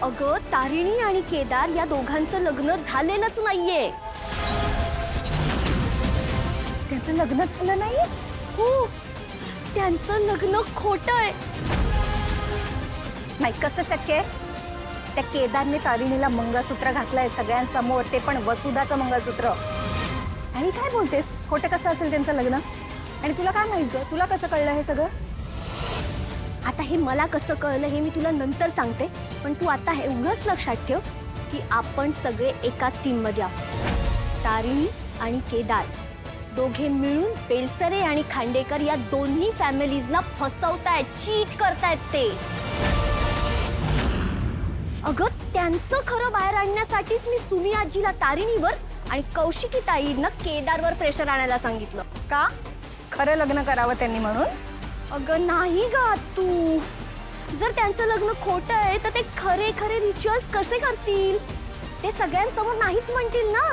अगं तारिणी आणि केदार या दोघांचं लग्न झालेलंच नाहीये. त्यांचं लग्न झालं नाही? हो, त्यांचं लग्न खोटं आहे. नाही, कसं शक्य आहे? त्या केदारने तारिणीला मंगळसूत्र घातलंय सगळ्यांसमोर, ते पण वसुधाचं मंगळसूत्र. आणि काय बोलतेस, खोटं कसं असेल त्यांचं लग्न? आणि तुला काय माहित ग, तुला कसं कळलं हे सगळं? आता हे मला कसं कळलं हे मी तुला नंतर सांगते, पण तू आता एवढंच लक्षात ठेव की आपण सगळे एकाच टीम मध्ये आहोत. तारिणी आणि केदार दोघे मिळून बेलसरे आणि खांडेकर या दोन्ही फॅमिलीजना फसवतायत, चीट करतायत ते. अगं त्यांचं खरं बाहेर आणण्यासाठीच मी सुमी आजीला तारिणीवर आणि कौशिकी ताईंना केदारवर प्रेशर आणायला सांगितलं. का? खरं लग्न करावं त्यांनी म्हणून? अगं नाही गा तू, जर त्यांचं लग्न खोटं आहे तर ते खरे खरे रिच्युअल्स कसे करतील? ते सगळ्यांसमोर नाहीच म्हणतील ना.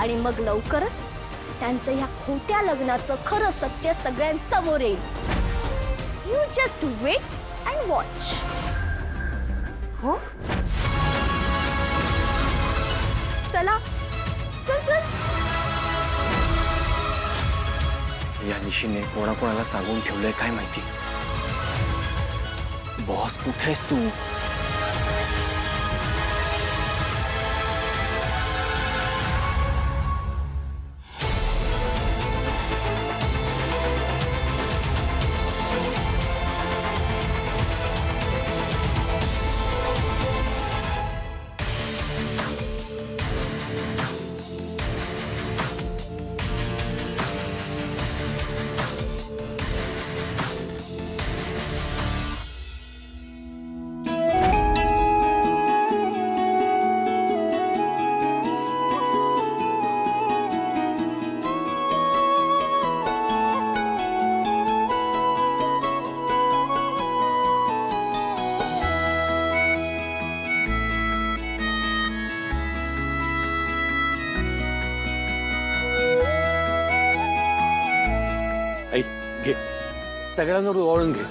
आणि मग लवकरच त्यांचं ह्या खोट्या लग्नाचं खरं सत्य सगळ्यांसमोर येईल. You just wait and watch. हो, चला चल चल. या निशीने कोणाकोणाला सांगून ठेवलंय काय माहिती. बॉस कुठेस तू? ऐक घे, सगळ्यांवर ओवाळून घे.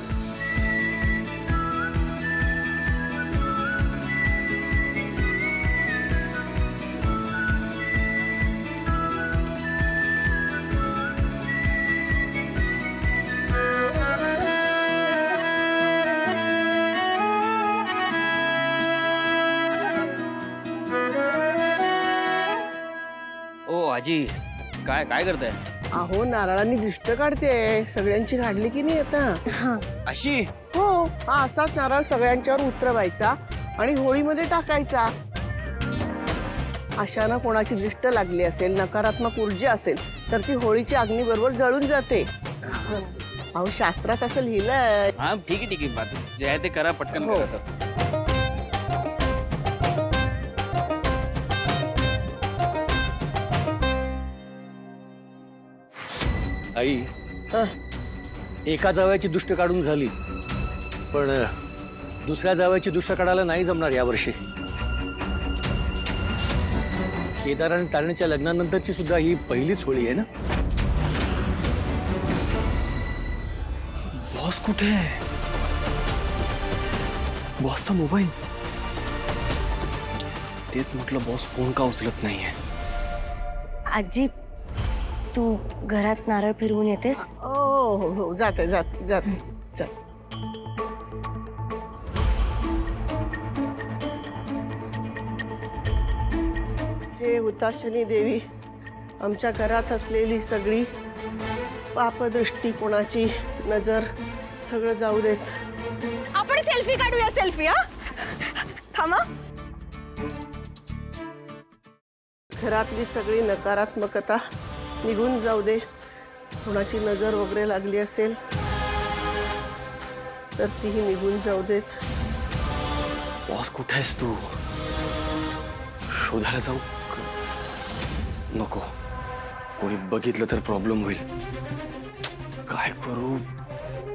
ओ आजी, काय काय करताय? अहो नारळांनी दृष्ट काढते, सगळ्यांची काढली की नाही आता. अशी? हो, हा असाच नारळ सगळ्यांच्यावर उतरवायचा आणि होळीमध्ये टाकायचा. अशानं कोणाची दृष्ट लागली असेल, नकारात्मक ऊर्जा असेल तर ती होळीची अग्नी बरोबर जळून जाते. अहो शास्त्रात असं लिहिलंय. हा ठीक आहे ठीक आहे, जे आहे ते करा, पटकन हो. करा सर. आई, हं, एका जावयाची दुष्ट काढून झाली, पण दुसऱ्या जावयाची दुष्ट काढायला नाही जमणार यावर्षी. केदार आणि तारिणीच्या लग्नानंतरची सुद्धा ही पहिलीच होळी आहे ना. बॉस कुठे आहे? बॉसचा मोबाईल. तेच म्हटलं, बॉस फोन का उचलत नाहीये. आजी तू घरात नारळ फिरवून येतेस? हो हो हो, जाते जाते जाते. चल. हे हुताशनी देवी, आमच्या घरात असलेली सगळी पापदृष्टी, कोणाची नजर, सगळं जाऊ देत. आपण सेल्फी काढूया, सेल्फी. हा थांबा. घरातली सगळी नकारात्मकता निघून जाऊ दे. कोणाची नजर वगैरे लागली असेल तर तीही निघून जाऊ देत. बॉस कुठे आहेस तू? शोधायला जाऊ? नको, कोणी बघितलं तर प्रॉब्लेम होईल. काय करू?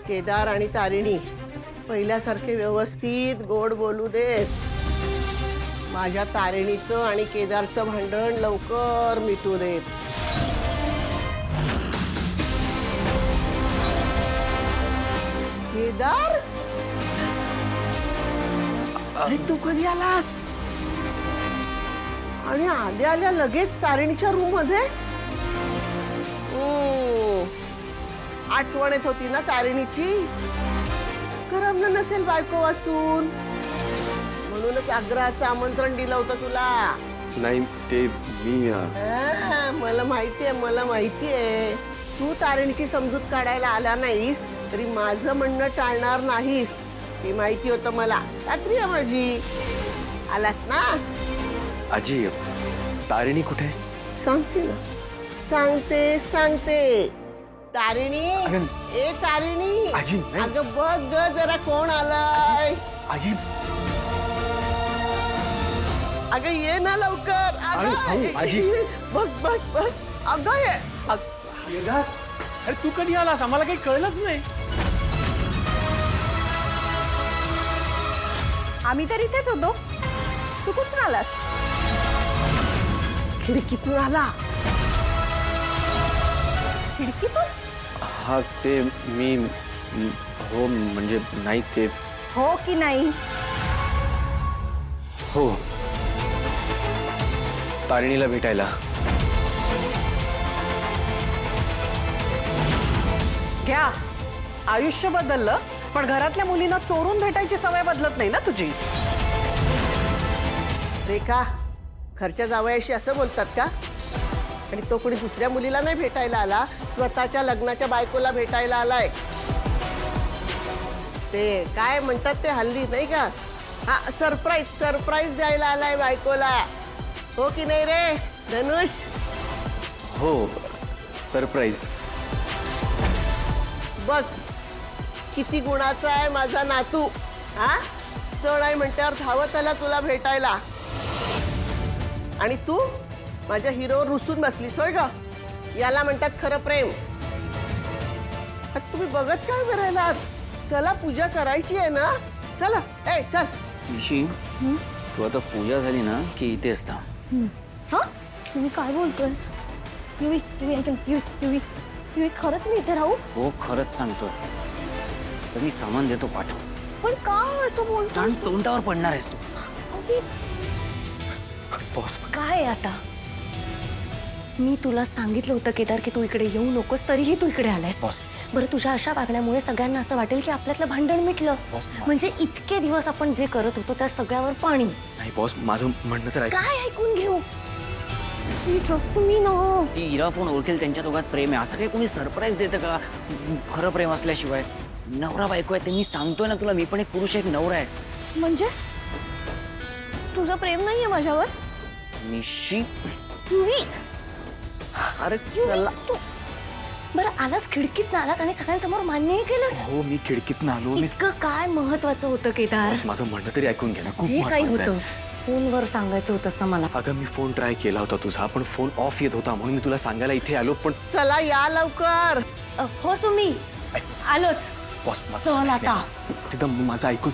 केदार आणि तारिणी पहिल्यासारखे व्यवस्थित गोड बोलू देत. माझ्या तारिणीचं आणि केदारचं भांडण लवकर मिटू देत. केदार अरे तू कधी आलास? आणि आल्या आल्या लगेच तारिणीच्या रूम मध्ये आठवण येत होती ना तारिणीची. करमलं नसेल बायको वाचून, म्हणूनच आग्रहाचं आमंत्रण दिलं होतं तुला. नाही ते मी मला माहितीये तू तारिणीची समजूत काढायला आला नाहीस तरी माझं म्हणणं टाळणार नाहीस ती माहिती होतं मला. खात्री आहे माझी. आलास ना? आजी तारिणी कुठे? सांगते ना, सांगते. तारिणी, ए तारिणी, आजी, नाही. अगं बघ ग जरा कोण आलाय. आजी अगं ये ना लवकर. अरे, आजी. बघ अगं ये. अरे तू कधी आलास? आम्हाला काही कळलंच नाही. आम्ही तर इथेच होतो. तू कुठून आलास? खिडकीतून आला. खिडकीतून? हा ते मी हो म्हणजे नाही ते हो की नाही? हो तारिणीला भेटायला. घ्या, आयुष्य बदललं पण घरातल्या मुलींना चोरून भेटायची सवय बदलत नाही ना तुझी. रेखा, घरच्या जावयाशी असं बोलतात का? आणि तो कोणी दुसऱ्या मुलीला नाही भेटायला आला, स्वतःच्या लग्नाच्या बायकोला भेटायला आलाय. ते काय म्हणतात ते हल्ली नाही का, हा सरप्राईज द्यायला आलाय बायकोला. हो की नाही रे धनुष? हो सरप्राईज. बघ किती गुणाचा आहे माझा नातू. हा सण आहे म्हणल्यावर धावत आला तुला भेटायला. आणि तू माझ्या हिरोवर रुसून बसलीस होय ग? याला म्हणतात खरं प्रेम. आता तुम्ही बघत काय करायला? चला पूजा करायची आहे ना. चला ए चल. निशी तू आता पूजा झाली ना की इथेच थांब. हा तुम्ही काय बोलतोयस? युवी खरंच मी इथे राहू? हो खरंच सांगतोय. तर मी सामान देतो पाठव. पण का असं बोलतो? आणि तोंडावर पडणार आहेस तू. बॉस काय आता? मी तुला सांगितलं होतं केदार की तू इकडे येऊ नकोस, तरीही तू इकडे आलायस. बॉस. बरं तुझ्या अशा वागण्यामुळे सगळ्यांना असं वाटेल की आपल्यातलं भांडण मिटलं. बॉस, म्हणजे इतके दिवस आपण जे करत होतो त्या सगळ्यावर पाणी. नाही बॉस माझं म्हणणं तर ऐक. काय ऐकून घेऊ? ट्रस्ट मी ना. ती इरा पण ओळखेल त्यांच्या दोघात प्रेम आहे. असं काही कोणी सरप्राईज देतं का खरं प्रेम असल्याशिवाय? नवरा बायको आहे ते मी सांगतोय ना तुला. मी पण एक पुरुष एक नवरा आहे. म्हणजे तुझं प्रेम नाहीये माझ्यावर? निशी युवी, अरे युवी, चला. तू बरं आलास, खिडकीत आलास आणि सगळ्यांसमोर मान्यही केलंस. हो मी खिडकीतनं आलो. मी इतकं काय महत्वाचं होतं केदार? बॉस माझं म्हणणं तरी ऐकून घे ना. खूप जे काही महत्त्वाचं आहे. होतं फोनवर सांगायचं होतंस ना मला. अगं मी फोन ट्राय केला होता तुझा पण फोन ऑफ येत होता म्हणून मी तुला सांगायला इथे आलो. पण चला या लवकर. हो सुमी, आलोच. बॉस चल आता. तिथं माझं ऐकून